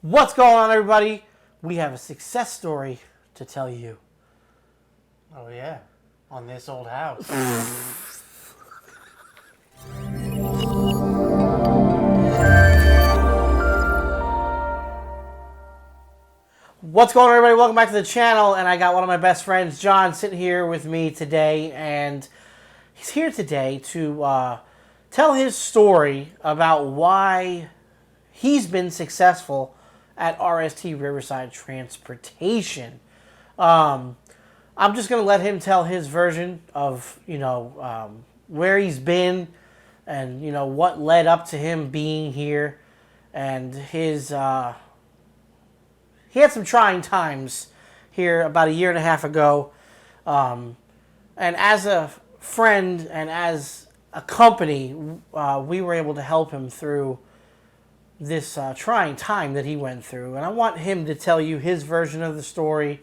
What's going on, everybody? We have a success story to tell you. Oh, yeah. On this old house. What's going on, everybody? Welcome back to the channel. And I got one of my best friends, John, sitting here with me today. And he's here today to tell his story about why he's been successful at RST Riverside Transportation. I'm just going to let him tell his version of, where he's been and, what led up to him being here. And his, he had some trying times here about a year and a half ago. And as a friend and as a company, we were able to help him through this trying time that he went through. And I want him to tell you his version of the story.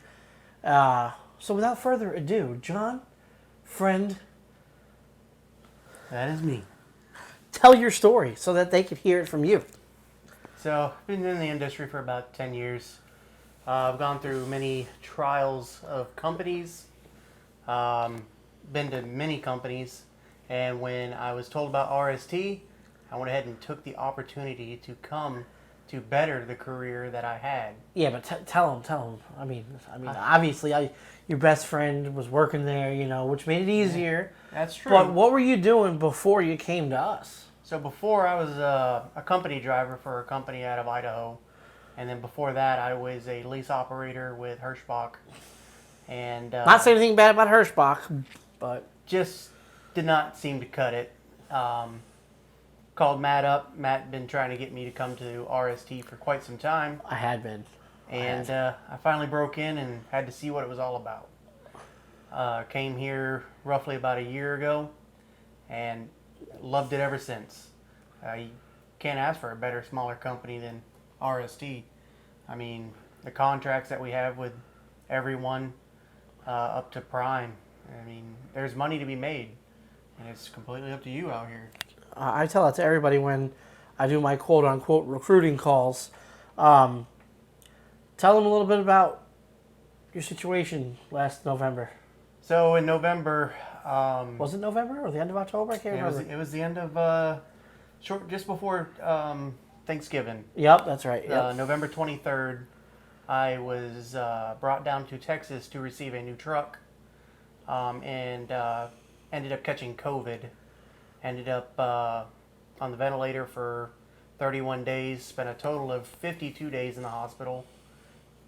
So without further ado, John, friend, That is me. tell your story so that they could hear it from you. So, I've been in the industry for about 10 years. I've gone through many trials of companies, been to many companies, and when I was told about RST, I went ahead and took the opportunity to come to better the career that I had. Yeah, but tell him. I mean, obviously, your best friend was working there, which made it easier. That's true. But what were you doing before you came to us? So before I was a company driver for a company out of Idaho, and then before that I was a lease operator with Hirschbach. And Not saying anything bad about Hirschbach, but just did not seem to cut it. Called Matt up. Matt had been trying to get me to come to RST for quite some time. I had been. And I finally broke in and had to see what it was all about. Came here roughly about a year ago and loved it ever since. You can't ask for a better, smaller company than RST. I mean, the contracts that we have with everyone up to prime. I mean, there's money to be made, and it's completely up to you out here. I tell that to everybody when I do my quote-unquote recruiting calls. Tell them a little bit about your situation last November. So in November... was it November or the end of October? I can't remember. It was the end of... just before Thanksgiving. Yep, that's right. Yep. November 23rd, I was brought down to Texas to receive a new truck and ended up catching COVID. Ended up on the ventilator for 31 days, spent a total of 52 days in the hospital.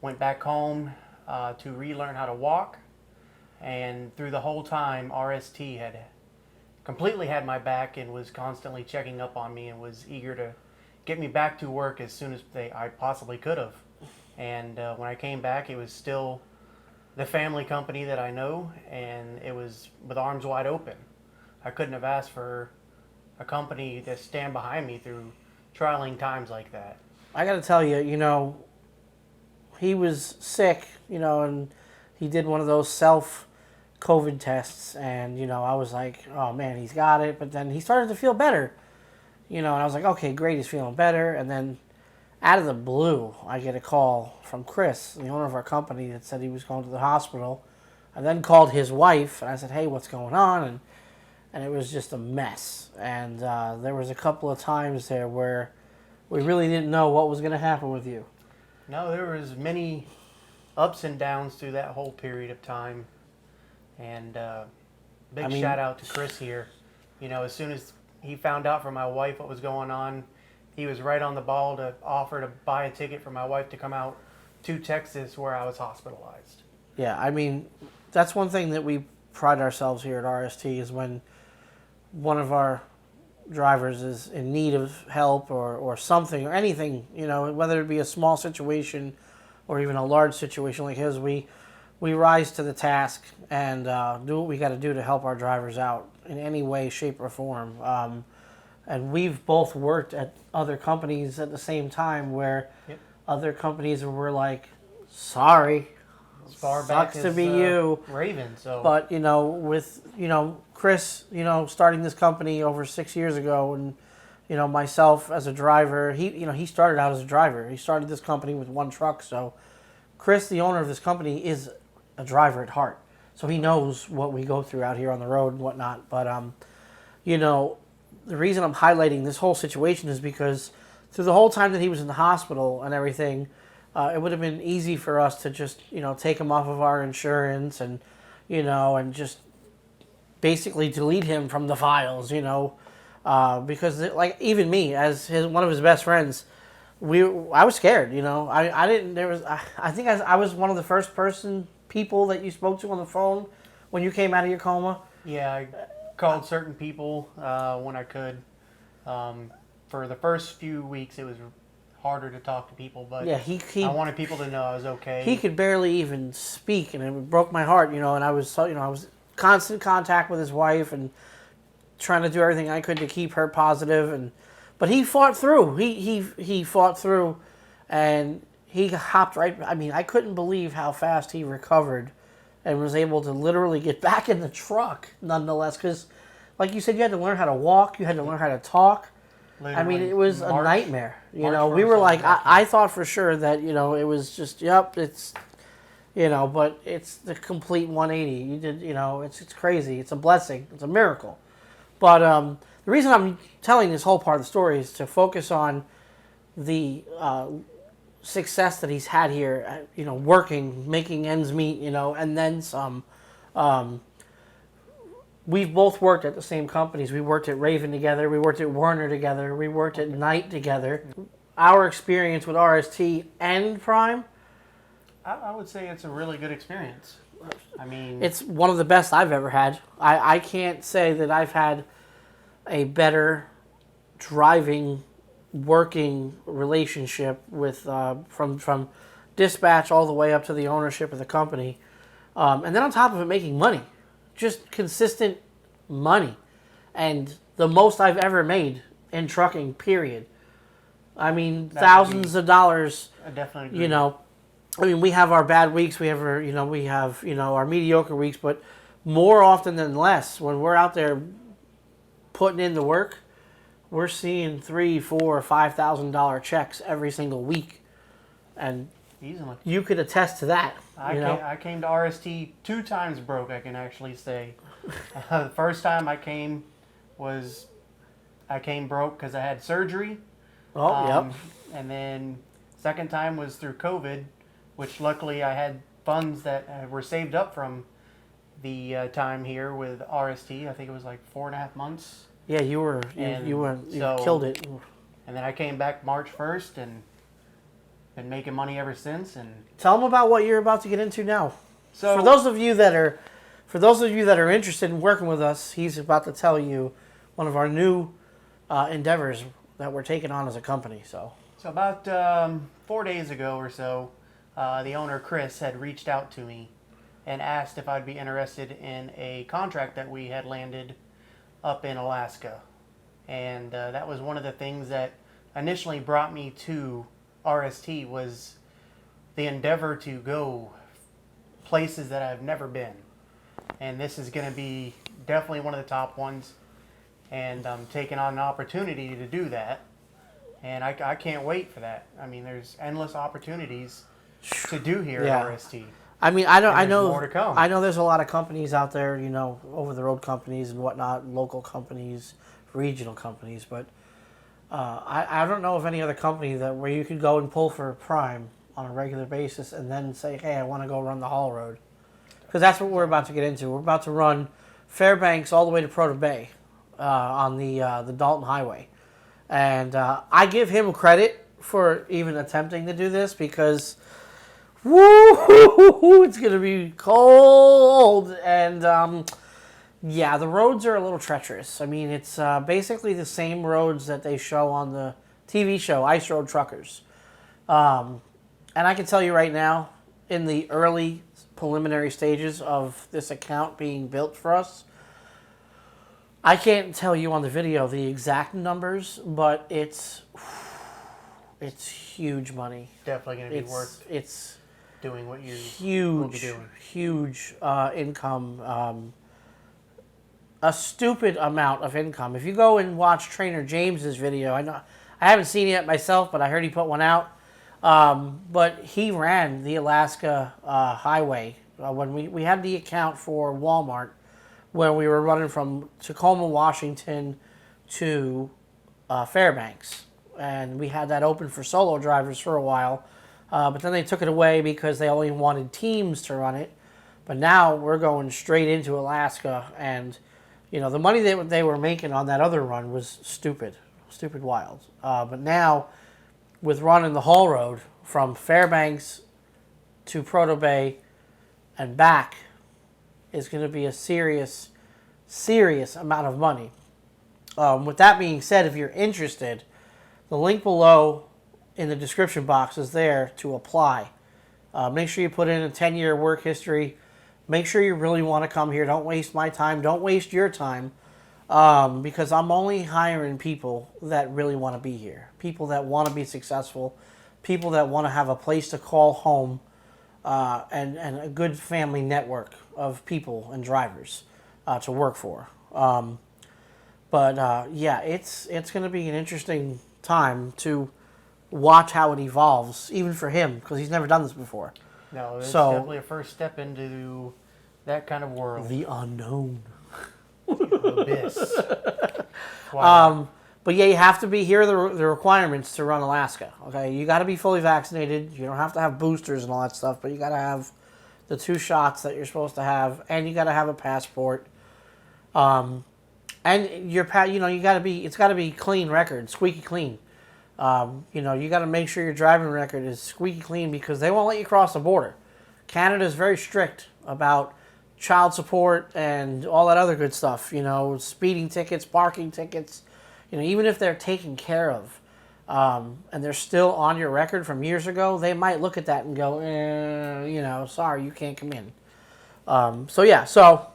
Went back home to relearn how to walk, and through the whole time, RST had completely had my back and was constantly checking up on me and was eager to get me back to work as soon as I possibly could have. And when I came back, it was still the family company that I know, and it was with arms wide open. I couldn't have asked for a company to stand behind me through trialing times like that. I got to tell you, he was sick, and he did one of those self-COVID tests, and, I was like, oh, man, he's got it. But then he started to feel better, and I was like, okay, great, he's feeling better. And then out of the blue, I get a call from Chris, the owner of our company, that said he was going to the hospital. I then called his wife, and I said, hey, what's going on? And it was just a mess. And there was a couple of times there where we really didn't know what was going to happen with you. No, there was many ups and downs through that whole period of time. And big shout out to Chris here. As soon as he found out from my wife what was going on, he was right on the ball to offer to buy a ticket for my wife to come out to Texas where I was hospitalized. Yeah, that's one thing that we pride ourselves here at RST is when one of our drivers is in need of help or something or anything, whether it be a small situation or even a large situation like his, we rise to the task and do what we got to do to help our drivers out in any way, shape, or form. And we've both worked at other companies at the same time where other companies were like, sorry, as far back sucks to be you. Raven, so. But, with, Chris, starting this company over 6 years ago and myself as a driver. He started out as a driver. He started this company with one truck. So Chris, the owner of this company, is a driver at heart. So he knows what we go through out here on the road and whatnot. But the reason I'm highlighting this whole situation is because through the whole time that he was in the hospital and everything, it would have been easy for us to just, take him off of our insurance and, and just basically delete him from the files, because like even me as one of his best friends, I was scared, I didn't, I think I was one of the first people that you spoke to on the phone when you came out of your coma. Yeah, I called certain people when I could. For the first few weeks, it was harder to talk to people, but yeah, I wanted people to know I was okay. He could barely even speak, and it broke my heart, and I was I was constant contact with his wife and trying to do everything I could to keep her positive, but he fought through. He fought through, and he hopped right. I mean, I couldn't believe how fast he recovered, and was able to literally get back in the truck, nonetheless. Because, like you said, you had to learn how to walk, you had to learn how to talk. Literally, I mean, it was a nightmare. We were like, I thought for sure that it was just, it's. But it's the complete 180. You did, it's crazy. It's a blessing. It's a miracle. But the reason I'm telling this whole part of the story is to focus on the success that he's had here, working, making ends meet, and then some. We've both worked at the same companies. We worked at Raven together. We worked at Warner together. We worked at Knight together. Our experience with RST and Prime, I would say it's a really good experience. I mean, it's one of the best I've ever had. I can't say that I've had a better driving, working relationship with from dispatch all the way up to the ownership of the company, and then on top of it, making money, just consistent money, and the most I've ever made in trucking. Period. I mean, thousands of dollars. I definitely agree. I mean, we have our bad weeks. We have our mediocre weeks, but more often than less, when we're out there putting in the work, we're seeing $3,000, $4,000, $5,000 checks every single week, and easily you could attest to that. I came to RST 2 times broke. I can actually say, the first time I came broke because I had surgery. Oh, yep. And then second time was through COVID, which luckily I had funds that were saved up from the time here with RST. I think it was like 4.5 months. Yeah, you killed it. And then I came back March 1st and been making money ever since. And tell them about what you're about to get into now. So for those of you that are interested in working with us, he's about to tell you one of our new endeavors that we're taking on as a company. So about 4 days ago or so, the owner, Chris, had reached out to me and asked if I'd be interested in a contract that we had landed up in Alaska. And that was one of the things that initially brought me to RST, was the endeavor to go places that I've never been. And this is going to be definitely one of the top ones. And I'm taking on an opportunity to do that. And I can't wait for that. I mean, there's endless opportunities to do here at RST. I mean, I know more to come. I know there's a lot of companies out there, over the road companies and whatnot, local companies, regional companies, but I don't know of any other company where you could go and pull for Prime on a regular basis and then say, hey, I want to go run the haul road. Because that's what we're about to get into. We're about to run Fairbanks all the way to Proto Bay on the Dalton Highway. And I give him credit for even attempting to do this, because woo, it's going to be cold. And the roads are a little treacherous. I mean, it's basically the same roads that they show on the TV show, Ice Road Truckers. And I can tell you right now, in the early preliminary stages of this account being built for us, I can't tell you on the video the exact numbers, but it's huge money. Definitely going to be worth doing what you will be doing. Huge income. a stupid amount of income. If you go and watch Trainer James's video, I haven't seen it yet myself, but I heard he put one out. But he ran the Alaska highway when we had the account for Walmart, when we were running from Tacoma, Washington to Fairbanks, and we had that open for solo drivers for a while. But then they took it away because they only wanted teams to run it. But now we're going straight into Alaska, and the money that they were making on that other run was stupid wild. But now, with running the haul road from Fairbanks to Proto Bay and back, is going to be a serious amount of money. With that being said, if you're interested, the link below in the description box is there to apply. Make sure you put in a 10-year work history. Make sure you really want to come here. Don't waste my time. Don't waste your time, because I'm only hiring people that really want to be here. People that want to be successful. People that want to have a place to call home, and a good family network of people and drivers to work for. Yeah, it's going to be an interesting time to watch how it evolves, even for him, because he's never done this before. No, it's definitely a first step into that kind of world. The unknown. The abyss. Wow. But yeah, you have to be, here are the requirements to run Alaska. Okay, you got to be fully vaccinated. You don't have to have boosters and all that stuff, but you got to have the 2 shots that you're supposed to have, and you got to have a passport. And you got to be, it's got to be clean record, squeaky clean. You got to make sure your driving record is squeaky clean, because they won't let you cross the border. Canada is very strict about child support and all that other good stuff. Speeding tickets, parking tickets. Even if they're taken care of, and they're still on your record from years ago, they might look at that and go, sorry, you can't come in. So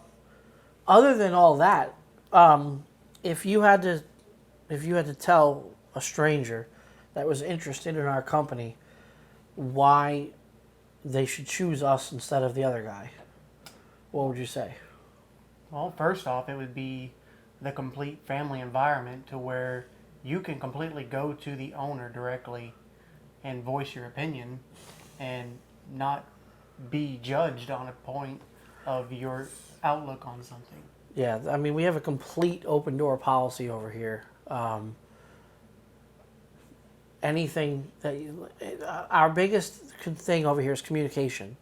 other than all that, if you had to tell a stranger that was interested in our company why they should choose us instead of the other guy, what would you say? Well, first off, it would be the complete family environment, to where you can completely go to the owner directly and voice your opinion and not be judged on a point of your outlook on something. Yeah, I mean, we have a complete open door policy over here. Anything that our biggest thing over here is communication.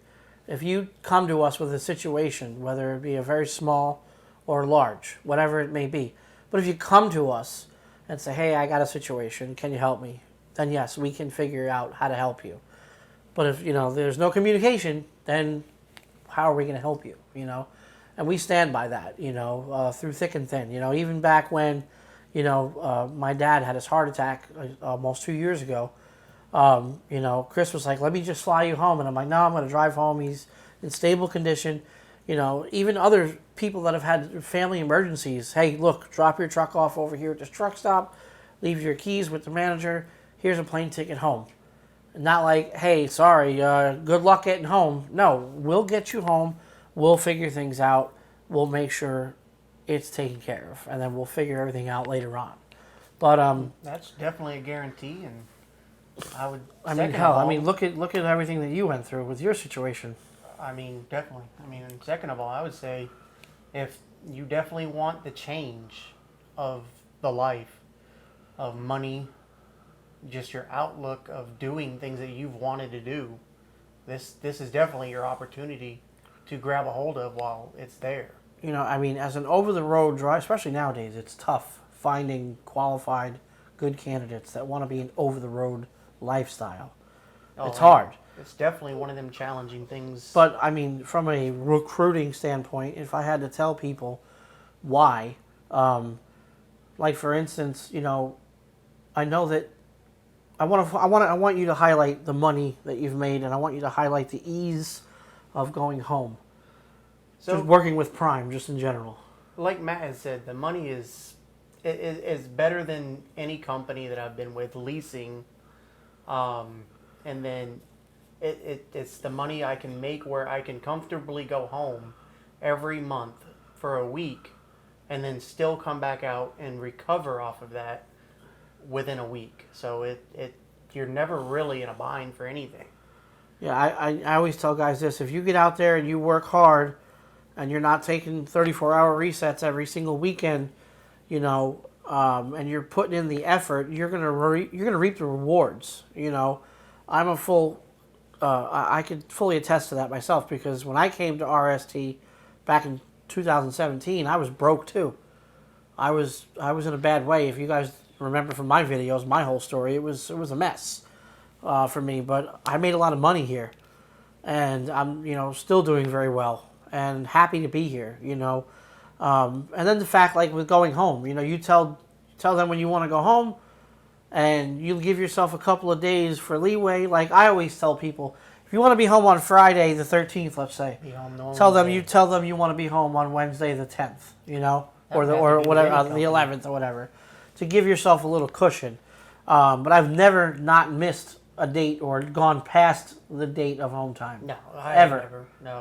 If you come to us with a situation, whether it be a very small or large, whatever it may be, but if you come to us and say, hey, I got a situation, can you help me? Then yes, we can figure out how to help you. But if there's no communication, then how are we going to help you? And we stand by that, through thick and thin. Even back when my dad had his heart attack almost 2 years ago, Chris was like, let me just fly you home. And I'm like, no, I'm going to drive home. He's in stable condition. Even other people that have had family emergencies, hey, look, drop your truck off over here at this truck stop, leave your keys with the manager, here's a plane ticket home. Not like, hey, sorry, good luck getting home. No, we'll get you home, we'll figure things out, we'll make sure it's taken care of, and then we'll figure everything out later on. But that's definitely a guarantee, and look at everything that you went through with your situation. Definitely. And second of all, I would say, if you definitely want the change of the life, of money, just your outlook of doing things that you've wanted to do, this is definitely your opportunity to grab a hold of while it's there. As an over-the-road driver, especially nowadays, it's tough finding qualified, good candidates that want to be an over-the-road lifestyle. It's hard. It's definitely one of them challenging things. But, from a recruiting standpoint, if I had to tell people why, like, for instance, I know that I want you to highlight the money that you've made, and I want you to highlight the ease of going home. So, just working with Prime, just in general. Like Matt has said, the money is better than any company that I've been with leasing, and then it's the money I can make where I can comfortably go home every month for a week and then still come back out and recover off of that within a week. So you're never really in a bind for anything. Yeah, I always tell guys this: if you get out there and you work hard, and you're not taking 34-hour resets every single weekend, you know, and you're putting in the effort, you're gonna reap the rewards. You know, I'm a full. I could fully attest to that myself, because when I came to RST back in 2017, I was broke too. I was in a bad way. If you guys remember from my videos, my whole story, it was a mess for me. But I made a lot of money here, and I'm still doing very well and happy to be here. And then the fact, like with going home, you tell them when you want to go home, and you give yourself a couple of days for leeway. Like I always tell people, if you want to be home on Friday the 13th, let's say, tell them you want to be home on Wednesday the 10th, or whatever, the 11th or whatever, to give yourself a little cushion. But I've never not missed a date or gone past the date of home time. No,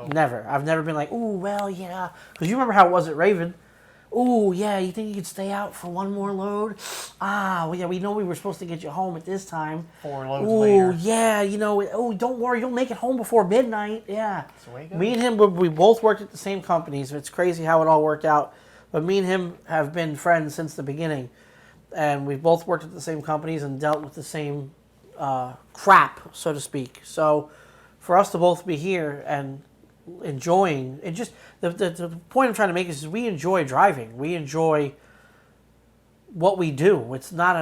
Never. I've never been like, ooh, well, yeah, because you remember how it was at Raven. Ooh, yeah, you think you could stay out for one more load? Ah, well, yeah, we know we were supposed to get you home at this time. 4 loads later. Ooh, yeah, don't worry, you'll make it home before midnight. Yeah. That's the way it goes. Me and him, we both worked at the same companies. It's crazy how it all worked out. But me and him have been friends since the beginning. And we've both worked at the same companies and dealt with the same crap, so to speak. So for us to both be here and enjoying it, just the point I'm trying to make is we enjoy driving. We enjoy what we do. It's not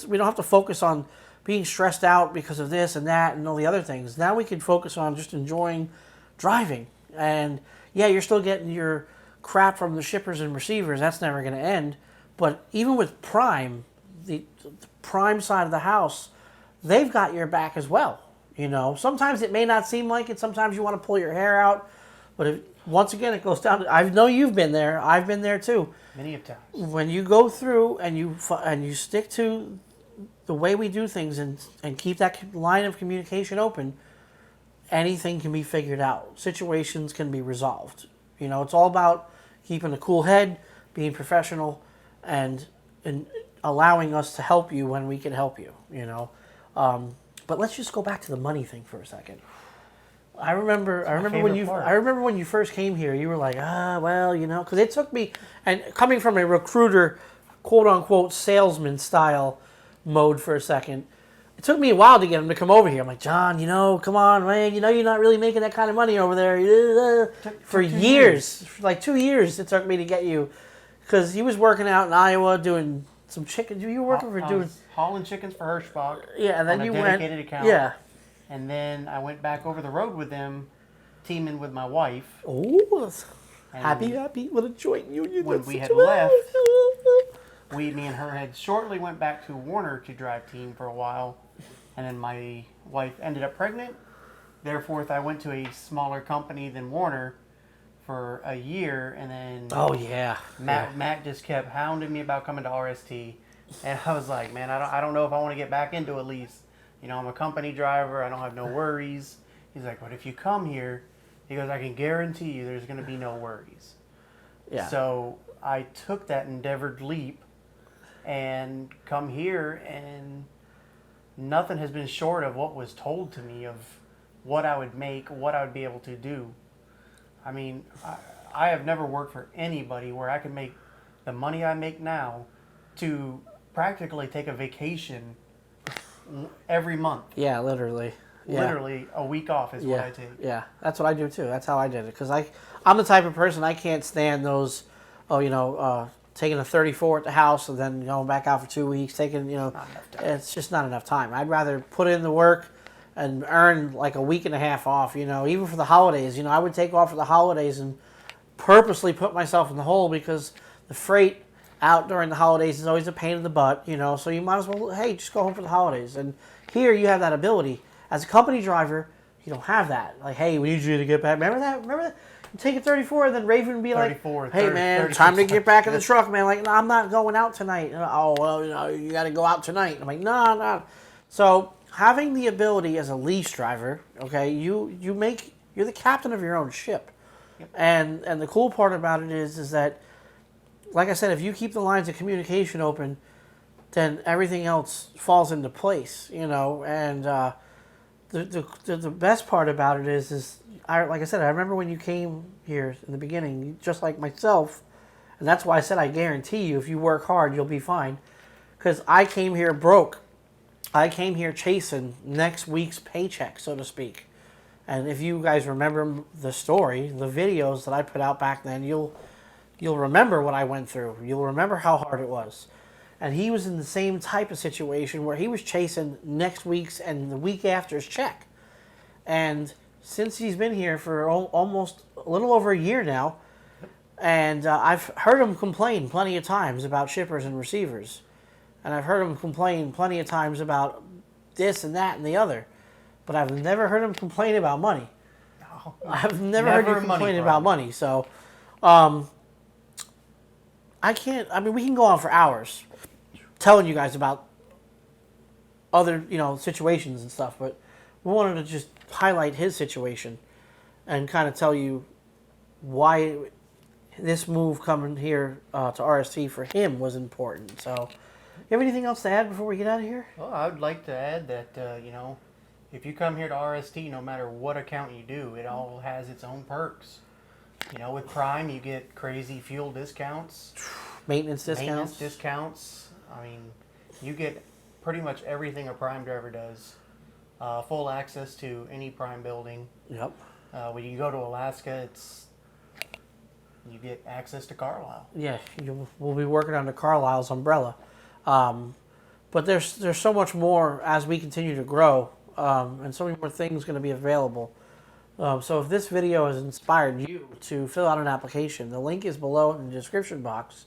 we don't have to focus on being stressed out because of this and that and all the other things. Now we can focus on just enjoying driving. And yeah, you're still getting your crap from the shippers and receivers. That's never going to end. But even with Prime, the Prime side of the house, they've got your back as well. Sometimes it may not seem like it. Sometimes you want to pull your hair out. But once again, it goes down to, I know you've been there. I've been there too. Many of times. When you go through and you stick to the way we do things and keep that line of communication open, anything can be figured out. Situations can be resolved. It's all about keeping a cool head, being professional, and allowing us to help you when we can help you. But let's just go back to the money thing for a second. I remember when you first came here, you were like, because it took me, and coming from a recruiter, quote unquote salesman style mode for a second, it took me a while to get him to come over here. I'm like, John, come on, man, you're not really making that kind of money over there. For years, for like 2 years, it took me to get you, because he was working out in Iowa doing some chicken. You were working for doing hauling chickens for Hirschbach. Yeah, and then you went dedicated account. Yeah, and then I went back over the road with them, teaming with my wife. Oh, happy with a joint union. When we had left, me and her had shortly went back to Warner to drive team for a while, and then my wife ended up pregnant. Therefore, I went to a smaller company than Warner for a year, and then Matt just kept hounding me about coming to RST, and I was like, man, I don't know if I want to get back into at least. I'm a company driver. I don't have no worries. He's like, but if you come here, he goes, I can guarantee you there's going to be no worries. Yeah. So I took that endeavored leap and come here, and nothing has been short of what was told to me of what I would make, what I would be able to do. I mean, I have never worked for anybody where I could make the money I make now to practically take a vacation every month. Yeah, literally. Yeah. Literally a week off is what I take. Yeah, that's what I do too. That's how I did it. Because I'm the type of person, I can't stand those, taking a 34 at the house and then going back out for 2 weeks, taking, it's just not enough time. I'd rather put in the work and earn like a week and a half off, even for the holidays. I would take off for the holidays and purposely put myself in the hole, because the freight out during the holidays is always a pain in the butt, so you might as well, hey, just go home for the holidays. And here you have that ability. As a company driver, you don't have that. Like, hey, we need you to get back. Remember that? You take a 34, and then Raven would be like, hey, man, time to get back in the truck, man. Like, no, I'm not going out tonight. Oh, well, you got to go out tonight. I'm like, no. So having the ability as a lease driver, okay, you're the captain of your own ship. Yep. And the cool part about it is that like I said, if you keep the lines of communication open, then everything else falls into place, you know. And the best part about it is like I said, I remember when you came here in the beginning, just like myself, and that's why I said I guarantee you, if you work hard, you'll be fine. Because I came here broke. I came here chasing next week's paycheck, so to speak. And if you guys remember the story, the videos that I put out back then, you'll remember what I went through. You'll remember how hard it was. And he was in the same type of situation where he was chasing next week's and the week after's check. And since he's been here for almost a little over a year now, and I've heard him complain plenty of times about shippers and receivers. And I've heard him complain plenty of times about this and that and the other. But I've never heard him complain about money. No, I've never heard you complain about money. So, we can go on for hours telling you guys about other, situations and stuff. But we wanted to just highlight his situation and kind of tell you why this move coming here to RST for him was important. So, you have anything else to add before we get out of here? Well, I would like to add that, if you come here to RST, no matter what account you do, it all has its own perks. With Prime, you get crazy fuel discounts. Maintenance discounts. I mean, you get pretty much everything a Prime driver does. Full access to any Prime building. Yep. When you go to Alaska, you get access to Carlisle. Yeah, we'll be working under Carlisle's umbrella. But there's so much more as we continue to grow, and so many more things going to be available. So if this video has inspired you to fill out an application, the link is below in the description box.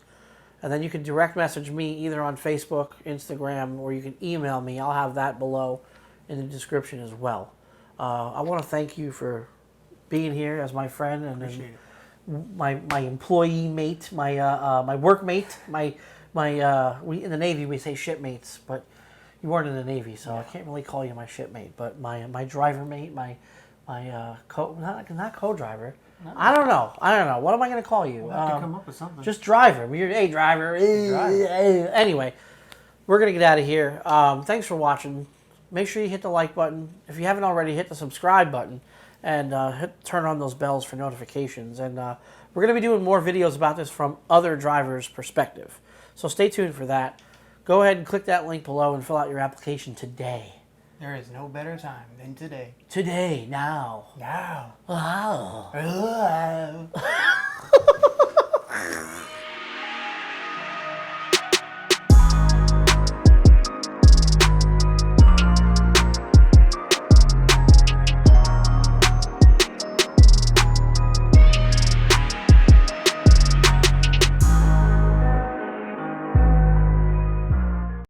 And then you can direct message me either on Facebook, Instagram, or you can email me. I'll have that below in the description as well. I want to thank you for being here as my friend and my employee mate, my workmate, we in the Navy we say shipmates, but you weren't in the Navy, so I can't really call you my shipmate. But my driver mate, not co-driver. No. I don't know. What am I going to call you? We'll have to come up with something. Just driver. Hey, driver. Anyway, we're going to get out of here. Thanks for watching. Make sure you hit the like button. If you haven't already, hit the subscribe button. And turn on those bells for notifications. And we're going to be doing more videos about this from other drivers' perspective. So stay tuned for that. Go ahead and click that link below and fill out your application today. There is no better time than today. Today, now. Now. Wow. Wow.